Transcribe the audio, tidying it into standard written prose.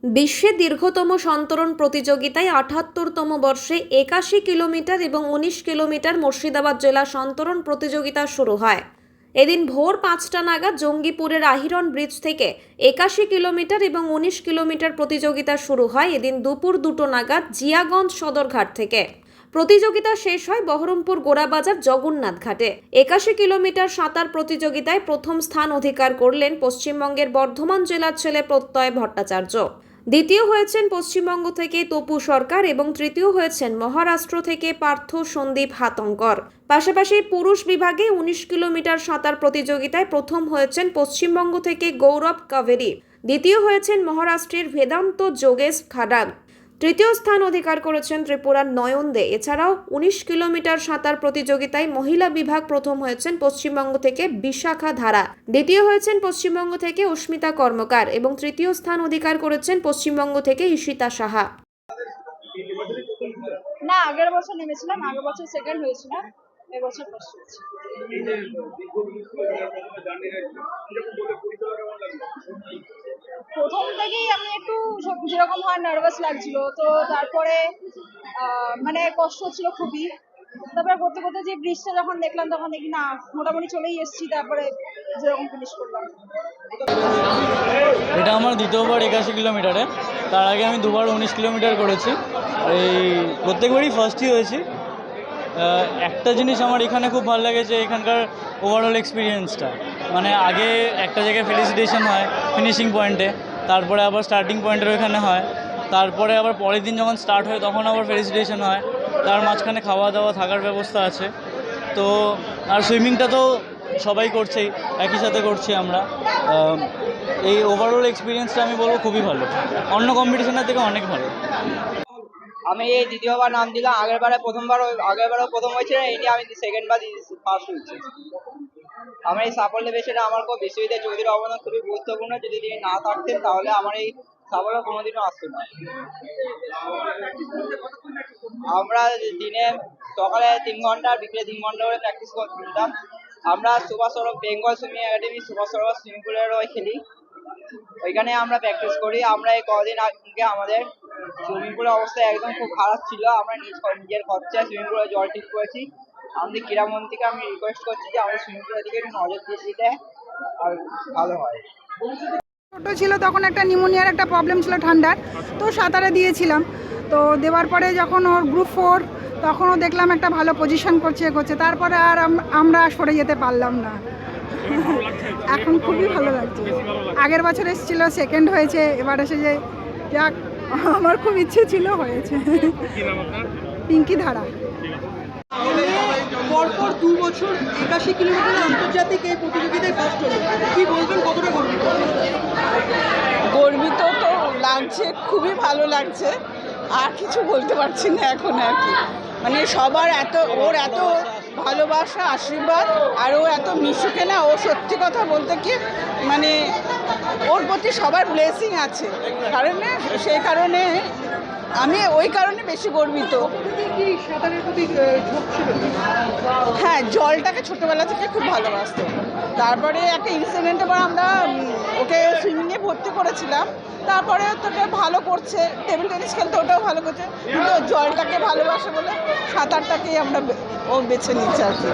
বিশ্বের দীর্ঘতম সন্তরণ প্রতিযোগিতায় ৭৮তম বর্ষে ৮১ কিলোমিটার এবং ১৯ কিলোমিটার মুর্শিদাবাদ জেলা সন্তরণ প্রতিযোগিতা শুরু হয়। এদিন ভোর ৫টা নাগাদ জঙ্গিপুরের আহিরন ব্রিজ থেকে ৮১ কিলোমিটার এবং ১৯ কিলোমিটার প্রতিযোগিতা শুরু হয়। এদিন দুপুর ২টো নাগাদ জিয়াগঞ্জ সদরঘাট থেকে। প্রতিযোগিতা শেষ হয় বহরমপুর গোড়াবাজার জগন্নাথ ঘাটে। ৮১ কিলোমিটার সাঁতার প্রতিযোগিতায় প্রথম স্থান অধিকার করলেন পশ্চিমবঙ্গের বর্ধমান জেলার ছেলে প্রত্যয় ভট্টাচার্য। দ্বিতীয় হয়েছেন পশ্চিমবঙ্গ থেকে তপু সরকার এবং তৃতীয় হয়েছেন মহারাষ্ট্র থেকে পার্থ সন্দীপ হাতঙ্কর। পাশাপাশি পুরুষ বিভাগে ১৯ কিলোমিটার সাঁতার প্রতিযোগিতায় প্রথম হয়েছেন পশ্চিমবঙ্গ থেকে গৌরব কাভেরি, দ্বিতীয় হয়েছেন মহারাষ্ট্রের বেদান্ত যোগেশ খাডাগ, তৃতীয় স্থান অধিকার করেছেন ত্রিপুরার নয়ন দে। এছাড়াও ১৯ কিলোমিটার সাঁতার প্রতিযোগিতায় মহিলা বিভাগ প্রথম হয়েছেন পশ্চিমবঙ্গ থেকে বিশাখা ধারা, দ্বিতীয় হয়েছেন পশ্চিমবঙ্গ থেকে অস্মিতা কর্মকার এবং তৃতীয় স্থান অধিকার করেছেন পশ্চিমবঙ্গ থেকে ঈশিতা সাহা। না, আগের বছর নেমেছিলাম, আগের বছর সেকেন্ড হয়েছিলাম, এবছর ফার্স্ট হয়েছি। প্রথম থেকেই আমি একটু যেরকম হয় নার্ভাস লাগছিল, তো তারপরে মানে কষ্ট হচ্ছিল খুবই। তারপরে করতে করতে যে ব্রিজটা যখন দেখলাম তখন দেখি না মোটামুটি চলেই এসেছি, তারপরে যেরকম ফিনিশ করলাম। এটা আমার দ্বিতীয়বার ৮১ কিলোমিটারে। তার আগে আমি দুবার ১৯ কিলোমিটার করেছি। এই প্রত্যেকবারই ফার্স্টই হয়েছি। একটা জিনিস আমার এখানে খুব ভালো লাগে যে এখানকার ওভারঅল এক্সপিরিয়েন্সটা, মানে আগে একটা জায়গায় ফেলিসিটেশন হয় ফিনিশিং পয়েন্টে, তারপরে আবার স্টার্টিং পয়েন্টের ওইখানে হয়, তারপরে আবার পরের দিন যখন স্টার্ট হয় তখন আবার ফেলিসিটেশন হয়, তার মাঝখানে খাওয়া দাওয়া থাকার ব্যবস্থা আছে। তো আর সুইমিংটা তো সবাই করছেই, একই সাথে করছি আমরা। এই ওভারঅল এক্সপিরিয়েন্সটা আমি বলবো খুবই ভালো, অন্য কম্পিটিশনের থেকে অনেক ভালো। আমি এই দ্বিতীয়বার নাম দিলাম। আগেরবারও প্রথম হয়েছিল, এই নিয়ে আমি সেকেন্ড বার ফার্স্ট হয়েছি। আমার এই সাফল্যের পেছনে আমার বিশ্বজিৎ চৌধুরীর অবদান খুবই গুরুত্বপূর্ণ। যদি তিনি না থাকতেন তাহলে আমার এই সাফল্য কোনোদিনও আসতো না। আমরা দিনে সকালে ৩ ঘন্টা বিকেলে ৩ ঘন্টা করে প্র্যাকটিস করতাম। আমরা সুভাষ সরোবর বেঙ্গল সুইমিং একাডেমি সুভাষ সরোবর সুইমিং পুলের খেলি, ওইখানে আমরা প্র্যাকটিস করি। আমরা এই কদিন আগে আমাদের সুইমিং পুলের অবস্থা একদম খুব খারাপ ছিল, আমরা নিজের খরচায় সুইমিং পুলে জল ঠিক করেছি। আমাদের ক্রীড়ামন্ত্রীকে আমি রিকোয়েস্ট করছি যে আমাদের সুইমিং পুলের দিকে একটু নজর দিয়ে দিতে আর ভালো হয়। ছোটো ছিল তখন একটা নিউমোনিয়ার একটা প্রবলেম ছিল, ঠান্ডার, তো সাঁতারে দিয়েছিলাম। তো দেওয়ার পরে যখন ওর গ্রুপ 4 তখনও দেখলাম একটা ভালো পজিশন করছে, তারপরে আর আমরা সরে যেতে পারলাম না। এখন খুবই ভালো লাগছে। আগের বছর এসেছিল, সেকেন্ড হয়েছে, এবার এসে যে যাক আমার খুব ইচ্ছে ছিল, হয়েছে। পিঙ্কি ধারা। পরপর 2 বছর ৮১ কিলোমিটার আন্তর্জাতিক এই প্রতিযোগিতায় ফার্স্ট হলো, কি বলবেন, কতটা গর্বিত? গর্বিত তো লাগছে, খুবই ভালো লাগছে, আর কিছু বলতে পারছি না এখন আর কি। মানে সবার ওর এত ভালোবাসা আশীর্বাদ, আর ও এত মিশুকে না, ও সত্যি কথা বলতে কি মানে ওর প্রতি সবার ব্লেসিং আছে, কারণে সেই কারণে আমি ওই কারণে বেশি গর্বিত। হ্যাঁ, জলটাকে ছোটবেলা থেকে খুব ভালোবাসতো। তারপরে একটা ইনসিডেন্টের পর আমরা ওকে সুইমিংয়ে ভর্তি করেছিলাম, তারপরে ওটা ভালো করছে, টেবিল টেনিস খেলতে ওটাও ভালো করছে, কিন্তু জলটাকে ভালোবাসে বলে সাঁতারটাকেই আমরা ও বেছে নিচ্ছি আর কি।